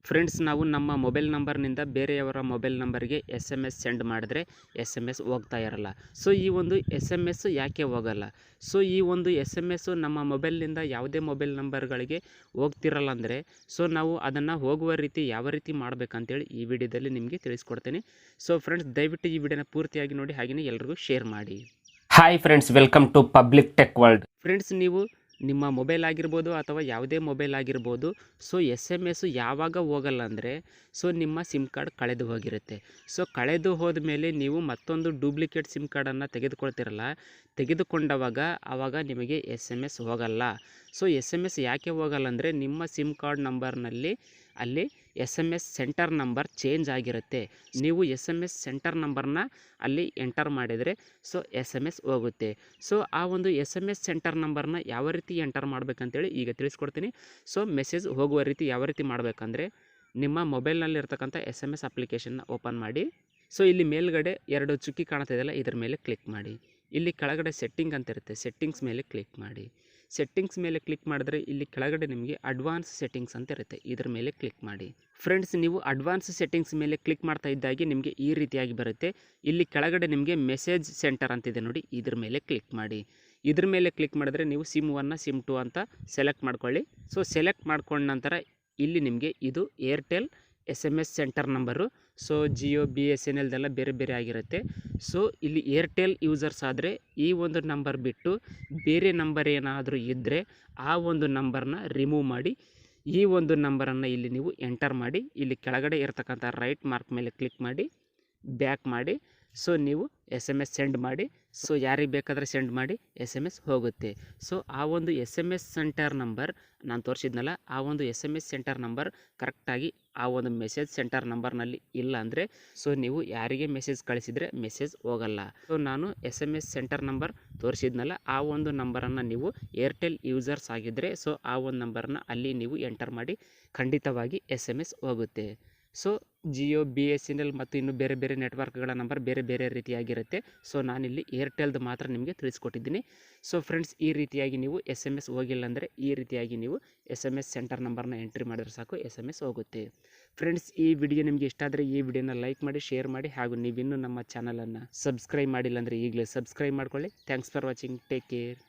Friends, ನಾವು ನಮ್ಮ mobile ನಂಬರ್ನಿಂದ ಬೇರೆಯವರ ಮೊಬೈಲ್ ನಂಬರ್ಗೆ SMS ಸೆಂಡ್ ಮಾಡಿದ್ರೆ SMS ಹೋಗ್ತಾ ಇರಲ್ಲ. ಸೊ ಈ ಒಂದು SMS ಯಾಕೆ ಹೋಗಲ್ಲ? ಸೊ ಈ ಒಂದು SMS ನಮ್ಮ ಮೊಬೈಲ್ನಿಂದ ಯಾವುದೇ ಮೊಬೈಲ್ ನಂಬರ್ಗಳಿಗೆ ಹೋಗ್ತಿರಲ್ಲ ಅಂದರೆ, ಸೊ ನಾವು ಅದನ್ನು ಹೋಗುವ ರೀತಿ ಯಾವ ರೀತಿ ಮಾಡಬೇಕಂತೇಳಿ ಈ ವಿಡಿಯೋದಲ್ಲಿ ನಿಮಗೆ ತಿಳಿಸ್ಕೊಡ್ತೀನಿ. ಸೊ ಫ್ರೆಂಡ್ಸ್, ದಯವಿಟ್ಟು ಈ ವಿಡಿಯೋನ ಪೂರ್ತಿಯಾಗಿ ನೋಡಿ, ಹಾಗೆಯೇ ಎಲ್ರಿಗೂ ಶೇರ್ ಮಾಡಿ. Hi friends, welcome to public tech world. Friends, ನೀವು ನಿಮ್ಮ ಮೊಬೈಲ್ ಆಗಿರ್ಬೋದು ಅಥವಾ ಯಾವುದೇ ಮೊಬೈಲ್ ಆಗಿರ್ಬೋದು, ಸೊ SMS ಯಾವಾಗ ಹೋಗಲ್ಲ ಅಂದರೆ, ಸೊ ನಿಮ್ಮ ಸಿಮ್ ಕಾರ್ಡ್ ಕಳೆದು ಹೋಗಿರುತ್ತೆ. ಸೊ ಕಳೆದು ಹೋದ ಮೇಲೆ ನೀವು ಮತ್ತೊಂದು ಡೂಪ್ಲಿಕೇಟ್ ಸಿಮ್ ಕಾರ್ಡನ್ನು ತೆಗೆದುಕೊಳ್ತಿರಲ್ಲ, ಆವಾಗ ನಿಮಗೆ SMS ಹೋಗಲ್ಲ. ಸೊ SMS ಯಾಕೆ ಹೋಗಲ್ಲ ಅಂದರೆ, ನಿಮ್ಮ ಸಿಮ್ ಕಾರ್ಡ್ ನಂಬರ್ನಲ್ಲಿ ಅಲ್ಲಿ SMS ಸೆಂಟರ್ ನಂಬರ್ ಚೇಂಜ್ ಆಗಿರುತ್ತೆ. ನೀವು SMS ಸೆಂಟರ್ ನಂಬರ್ನ ಅಲ್ಲಿ ಎಂಟರ್ ಮಾಡಿದರೆ ಸೊ SMS ಹೋಗುತ್ತೆ. ಸೊ ಆ ಒಂದು SMS ಸೆಂಟರ್ ನಂಬರ್ನ ಯಾವ ರೀತಿ ಎಂಟರ್ ಮಾಡಬೇಕಂತೇಳಿ ಈಗ ತಿಳಿಸ್ಕೊಡ್ತೀನಿ. ಸೊ ಮೆಸೇಜ್ ಹೋಗುವ ರೀತಿ ಯಾವ ರೀತಿ ಮಾಡಬೇಕಂದ್ರೆ, ನಿಮ್ಮ ಮೊಬೈಲ್ನಲ್ಲಿರ್ತಕ್ಕಂಥ SMS ಅಪ್ಲಿಕೇಶನ್ನ ಓಪನ್ ಮಾಡಿ. ಸೊ ಇಲ್ಲಿ ಮೇಲ್ಗಡೆ 2 ಚುಕ್ಕಿ ಕಾಣ್ತಿದೆಯಲ್ಲ, ಇದ್ರ ಮೇಲೆ ಕ್ಲಿಕ್ ಮಾಡಿ. ಇಲ್ಲಿ ಕೆಳಗಡೆ ಸೆಟ್ಟಿಂಗ್ ಅಂತ ಇರುತ್ತೆ, ಸೆಟ್ಟಿಂಗ್ಸ್ ಮೇಲೆ ಕ್ಲಿಕ್ ಮಾಡಿ. ಸೆಟ್ಟಿಂಗ್ಸ್ ಮೇಲೆ ಕ್ಲಿಕ್ ಮಾಡಿದ್ರೆ ಇಲ್ಲಿ ಕೆಳಗಡೆ ನಿಮಗೆ ಅಡ್ವಾನ್ಸ್ ಸೆಟ್ಟಿಂಗ್ಸ್ ಅಂತ ಇರುತ್ತೆ, ಇದ್ರ ಮೇಲೆ ಕ್ಲಿಕ್ ಮಾಡಿ. ಫ್ರೆಂಡ್ಸ್, ನೀವು ಅಡ್ವಾನ್ಸ್ ಸೆಟ್ಟಿಂಗ್ಸ್ ಮೇಲೆ ಕ್ಲಿಕ್ ಮಾಡ್ತಾ ಇದ್ದಾಗೆ ನಿಮಗೆ ಈ ರೀತಿಯಾಗಿ ಬರುತ್ತೆ. ಇಲ್ಲಿ ಕೆಳಗಡೆ ನಿಮಗೆ ಮೆಸೇಜ್ ಸೆಂಟರ್ ಅಂತಿದೆ ನೋಡಿ, ಇದ್ರ ಮೇಲೆ ಕ್ಲಿಕ್ ಮಾಡಿ. ಇದ್ರ ಮೇಲೆ ಕ್ಲಿಕ್ ಮಾಡಿದ್ರೆ ನೀವು ಸಿಮ್ 1 ಸಿಮ್ 2 ಅಂತ ಸೆಲೆಕ್ಟ್ ಮಾಡ್ಕೊಳ್ಳಿ. ಸೊ ಸೆಲೆಕ್ಟ್ ಮಾಡ್ಕೊಂಡ ನಂತರ ಇಲ್ಲಿ ನಿಮಗೆ ಇದು Airtel SMS centre number. So Jio BSNL ಬೇರೆ ಬೇರೆ ಆಗಿರುತ್ತೆ. ಸೊ ಇಲ್ಲಿ ಏರ್ಟೆಲ್ ಯೂಸರ್ಸ್ ಆದರೆ ಈ ಒಂದು ನಂಬರ್ ಬಿಟ್ಟು ಬೇರೆ ನಂಬರ್ ಏನಾದರೂ ಇದ್ದರೆ ಆ ಒಂದು ನಂಬರ್ನ ರಿಮೂವ್ ಮಾಡಿ, ಈ ಒಂದು ನಂಬರನ್ನು ಇಲ್ಲಿ ನೀವು ಎಂಟರ್ ಮಾಡಿ. ಇಲ್ಲಿ ಕೆಳಗಡೆ ಇರತಕ್ಕಂಥ ರೈಟ್ ಮಾರ್ಕ್ ಮೇಲೆ ಕ್ಲಿಕ್ ಮಾಡಿ, ಬ್ಯಾಕ್ ಮಾಡಿ. ಸೊ ನೀವು SMS ಸೆಂಡ್ ಮಾಡಿ. ಸೊ ಯಾರಿಗೆ ಬೇಕಾದರೆ ಸೆಂಡ್ ಮಾಡಿ, SMS ಹೋಗುತ್ತೆ. ಸೊ ಆ ಒಂದು SMS ಸೆಂಟರ್ ನಂಬರ್ ನಾನು ತೋರಿಸಿದ್ನಲ್ಲ, ಆ ಒಂದು SMS ಸೆಂಟರ್ ನಂಬರ್ ಕರೆಕ್ಟಾಗಿ ಆ ಒಂದು ಮೆಸೇಜ್ ಸೆಂಟರ್ ನಂಬರ್ನಲ್ಲಿ ಇಲ್ಲ ಅಂದರೆ, ಸೊ ನೀವು ಯಾರಿಗೆ ಮೆಸೇಜ್ ಕಳಿಸಿದರೆ ಮೆಸೇಜ್ ಹೋಗಲ್ಲ. ಸೊ ನಾನು SMS ಸೆಂಟರ್ ನಂಬರ್ ತೋರಿಸಿದ್ನಲ್ಲ, ಆ ಒಂದು ನಂಬರನ್ನು ನೀವು ಏರ್ಟೆಲ್ ಯೂಸರ್ಸ್ ಆಗಿದ್ದರೆ ಸೊ ಆ ಒಂದು ನಂಬರನ್ನ ಅಲ್ಲಿ ನೀವು ಎಂಟರ್ ಮಾಡಿ, ಖಂಡಿತವಾಗಿ SMS ಹೋಗುತ್ತೆ. ಸೊ ಜಿಯೋ BSNL ಮತ್ತು ಇನ್ನು ಬೇರೆ ಬೇರೆ ನೆಟ್ವರ್ಕ್ಗಳ ನಂಬರ್ ಬೇರೆ ಬೇರೆ ರೀತಿಯಾಗಿರುತ್ತೆ. ಸೊ ನಾನಿಲ್ಲಿ ಏರ್ಟೆಲ್ದು ಮಾತ್ರ ನಿಮಗೆ ತಿಳಿಸ್ಕೊಟ್ಟಿದ್ದೀನಿ. ಸೊ ಫ್ರೆಂಡ್ಸ್, ಈ ರೀತಿಯಾಗಿ ನೀವು SMS ಹೋಗಿಲ್ಲ ಅಂದರೆ ಈ ರೀತಿಯಾಗಿ ನೀವು SMS ಸೆಂಟರ್ ನಂಬರ್ನ ಎಂಟ್ರಿ ಮಾಡಿದ್ರೆ ಸಾಕು, SMS ಹೋಗುತ್ತೆ. ಫ್ರೆಂಡ್ಸ್, ಈ ವಿಡಿಯೋ ನಿಮಗೆ ಇಷ್ಟ ಆದರೆ ಈ ವಿಡಿಯೋನ ಲೈಕ್ ಮಾಡಿ, ಶೇರ್ ಮಾಡಿ, ಹಾಗೂ ನೀವಿನ್ನೂ ನಮ್ಮ ಚಾನಲನ್ನು ಸಬ್ಸ್ಕ್ರೈಬ್ ಮಾಡಿಲ್ಲ ಅಂದರೆ ಈಗಲೇ ಸಬ್ಸ್ಕ್ರೈಬ್ ಮಾಡ್ಕೊಳ್ಳಿ. Thanks for watching. Take care.